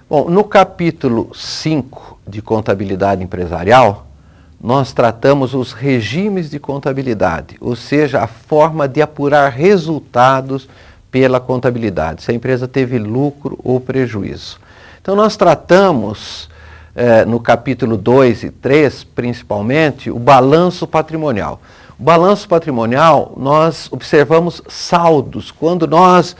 Bom, no capítulo 5 de contabilidade empresarial, nós tratamos os regimes de contabilidade, ou seja, a forma de apurar resultados pela contabilidade, se a empresa teve lucro ou prejuízo. Então nós tratamos, no capítulo 2 e 3, principalmente, o balanço patrimonial. O balanço patrimonial, nós observamos saldos. Quando nós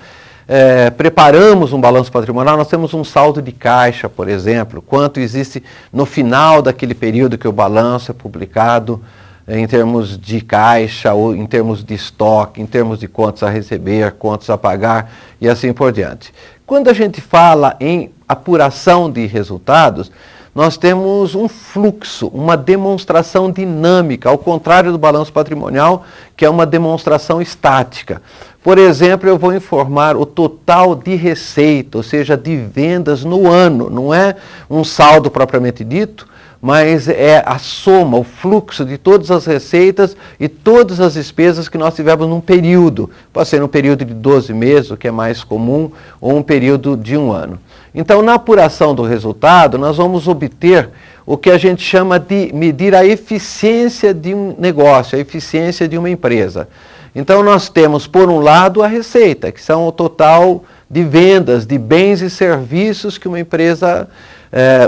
preparamos um balanço patrimonial, nós temos um saldo de caixa, por exemplo, quanto existe no final daquele período que o balanço é publicado, em termos de caixa, ou em termos de estoque, em termos de contas a receber, contas a pagar e assim por diante. Quando a gente fala em apuração de resultados, nós temos um fluxo, uma demonstração dinâmica, ao contrário do balanço patrimonial, que é uma demonstração estática. Por exemplo, eu vou informar o total de receita, ou seja, de vendas no ano. Não é um saldo propriamente dito, mas é a soma, o fluxo de todas as receitas e todas as despesas que nós tivemos num período. Pode ser um período de 12 meses, o que é mais comum, ou um período de um ano. Então, na apuração do resultado, nós vamos obter o que a gente chama de medir a eficiência de um negócio, a eficiência de uma empresa. Então, nós temos, por um lado, a receita, que são o total de vendas de bens e serviços que uma empresa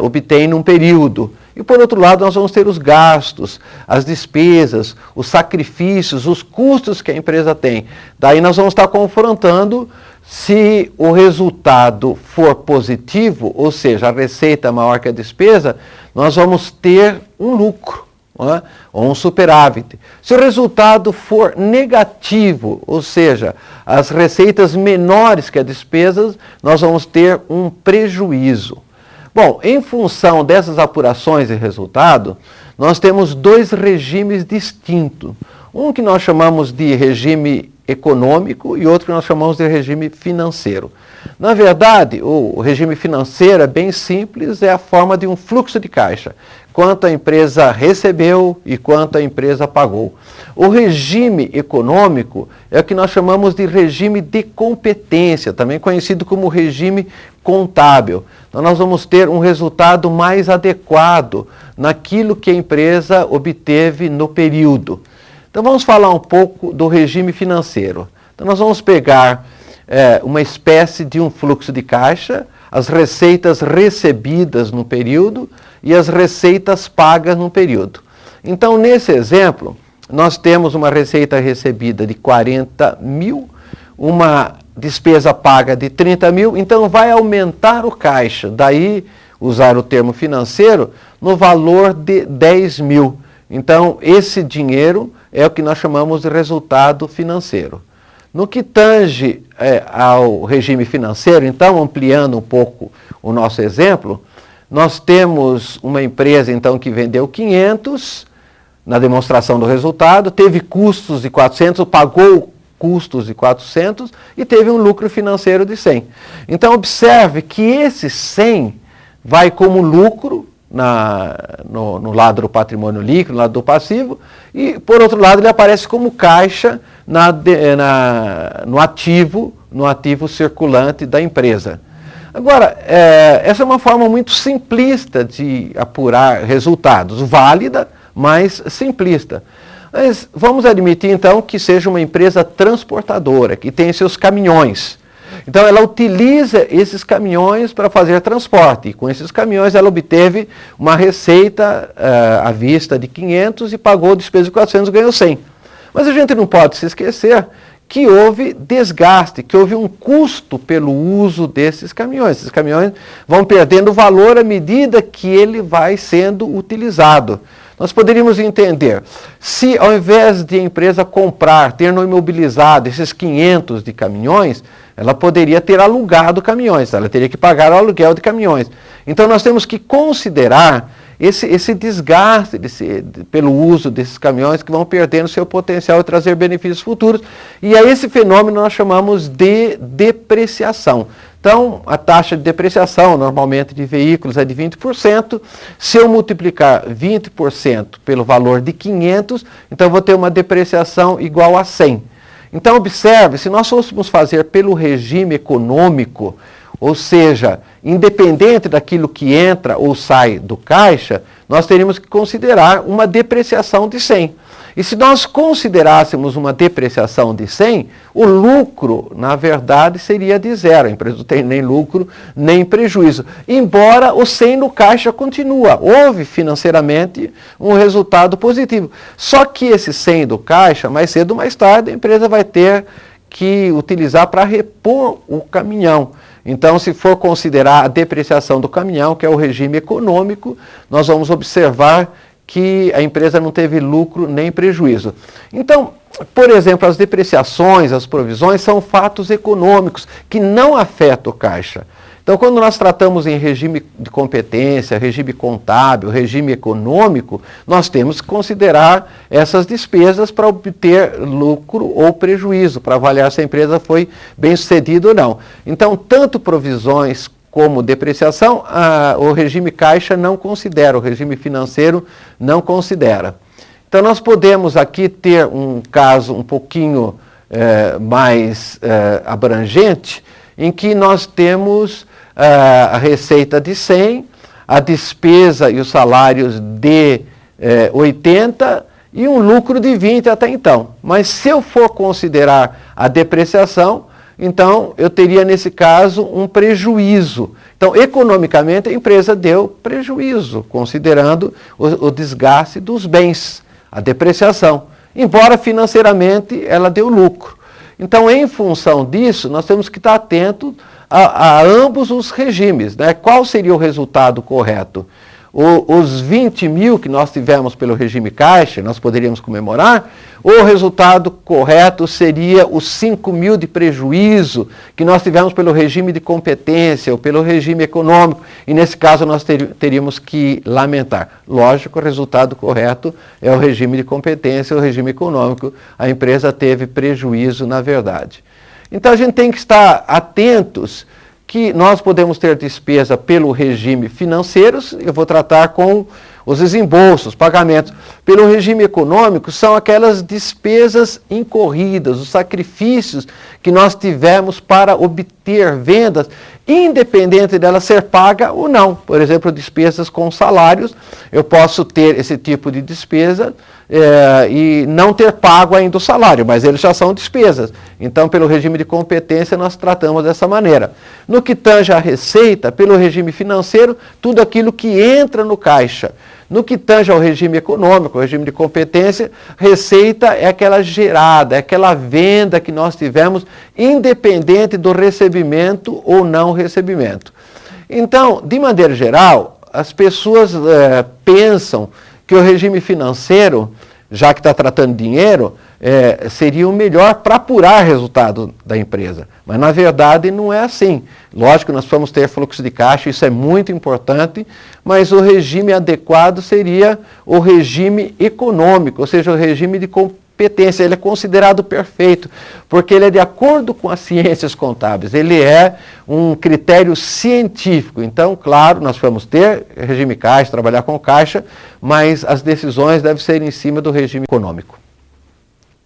obtém num período. E, por outro lado, nós vamos ter os gastos, as despesas, os sacrifícios, os custos que a empresa tem. Daí nós vamos estar confrontando se o resultado for positivo, ou seja, a receita maior que a despesa, nós vamos ter um lucro, ou um superávit. Se o resultado for negativo, ou seja, as receitas menores que as despesas, nós vamos ter um prejuízo. Bom, em função dessas apurações de resultado, nós temos dois regimes distintos. Um que nós chamamos de regime econômico e outro que nós chamamos de regime financeiro. Na verdade, o regime financeiro é bem simples, é a forma de um fluxo de caixa. Quanto a empresa recebeu e quanto a empresa pagou. O regime econômico é o que nós chamamos de regime de competência, também conhecido como regime contábil. Então nós vamos ter um resultado mais adequado naquilo que a empresa obteve no período. Então vamos falar um pouco do regime financeiro. Então nós vamos pegar uma espécie de um fluxo de caixa, as receitas recebidas no período e as receitas pagas no período. Então, nesse exemplo, nós temos uma receita recebida de 40 mil, uma despesa paga de 30 mil, então vai aumentar o caixa, daí usar o termo financeiro, no valor de 10 mil. Então, esse dinheiro é o que nós chamamos de resultado financeiro. No que tange ao regime financeiro, então, ampliando um pouco o nosso exemplo, nós temos uma empresa, então, que vendeu 500 na demonstração do resultado, teve custos de 400, pagou custos de 400 e teve um lucro financeiro de 100. Então, observe que esse 100 vai como lucro no lado do patrimônio líquido, no lado do passivo, e, por outro lado, ele aparece como caixa no ativo circulante da empresa. Agora, essa é uma forma muito simplista de apurar resultados, válida, mas simplista. Mas vamos admitir, então, que seja uma empresa transportadora, que tem seus caminhões. Então, ela utiliza esses caminhões para fazer transporte. E com esses caminhões, ela obteve uma receita à vista de 500 e pagou despesa de 400 e ganhou 100. Mas a gente não pode se esquecer que houve desgaste, que houve um custo pelo uso desses caminhões. Esses caminhões vão perdendo valor à medida que ele vai sendo utilizado. Nós poderíamos entender, se ao invés de a empresa comprar, ter no imobilizado esses 500 de caminhões, ela poderia ter alugado caminhões, ela teria que pagar o aluguel de caminhões. Então nós temos que considerar esse desgaste pelo uso desses caminhões que vão perdendo seu potencial de trazer benefícios futuros. E a esse fenômeno nós chamamos de depreciação. Então, a taxa de depreciação, normalmente de veículos, é de 20%. Se eu multiplicar 20% pelo valor de 500, então eu vou ter uma depreciação igual a 100. Então, observe, se nós fôssemos fazer pelo regime econômico, ou seja, independente daquilo que entra ou sai do caixa, nós teríamos que considerar uma depreciação de 100. E se nós considerássemos uma depreciação de 100, o lucro, na verdade, seria de zero. A empresa não tem nem lucro, nem prejuízo. Embora o 100 no caixa continua. Houve financeiramente um resultado positivo. Só que esse 100 do caixa, mais cedo ou mais tarde, a empresa vai ter que utilizar para repor o caminhão. Então, se for considerar a depreciação do caminhão, que é o regime econômico, nós vamos observar que a empresa não teve lucro nem prejuízo. Então, por exemplo, as depreciações, as provisões são fatos econômicos que não afetam o caixa. Então, quando nós tratamos em regime de competência, regime contábil, regime econômico, nós temos que considerar essas despesas para obter lucro ou prejuízo, para avaliar se a empresa foi bem-sucedida ou não. Então, tanto provisões como depreciação, o regime caixa não considera, o regime financeiro não considera. Então, nós podemos aqui ter um caso um pouquinho mais abrangente, em que nós temos a receita de 100, a despesa e os salários de 80 e um lucro de 20 até então. Mas se eu for considerar a depreciação, então eu teria nesse caso um prejuízo. Então, economicamente, a empresa deu prejuízo, considerando o desgaste dos bens, a depreciação. Embora financeiramente ela deu lucro. Então, em função disso, nós temos que estar atentos a ambos os regimes, né? Qual seria o resultado correto? Os 20 mil que nós tivemos pelo regime caixa, nós poderíamos comemorar, ou o resultado correto seria os 5 mil de prejuízo que nós tivemos pelo regime de competência ou pelo regime econômico, e nesse caso nós teríamos que lamentar. Lógico, o resultado correto é o regime de competência, o regime econômico, a empresa teve prejuízo na verdade. Então a gente tem que estar atentos que nós podemos ter despesa pelo regime financeiro, eu vou tratar com os desembolsos, pagamentos. Pelo regime econômico, são aquelas despesas incorridas, os sacrifícios que nós tivemos para obter vendas, independente dela ser paga ou não. Por exemplo, despesas com salários, eu posso ter esse tipo de despesa e não ter pago ainda o salário, mas eles já são despesas. Então, pelo regime de competência, nós tratamos dessa maneira. No que tange à receita, pelo regime financeiro, tudo aquilo que entra no caixa. No que tange ao regime econômico, o regime de competência, receita é aquela gerada, é aquela venda que nós tivemos, independente do recebimento ou não recebimento. Então, de maneira geral, as pessoas pensam que o regime financeiro, já que está tratando de dinheiro, seria o melhor para apurar resultado da empresa. Mas, na verdade, não é assim. Lógico, nós vamos ter fluxo de caixa, isso é muito importante, mas o regime adequado seria o regime econômico, ou seja, o regime de competência. Ele é considerado perfeito, porque ele é de acordo com as ciências contábeis, ele é um critério científico. Então, claro, nós vamos ter regime caixa, trabalhar com caixa, mas as decisões devem ser em cima do regime econômico.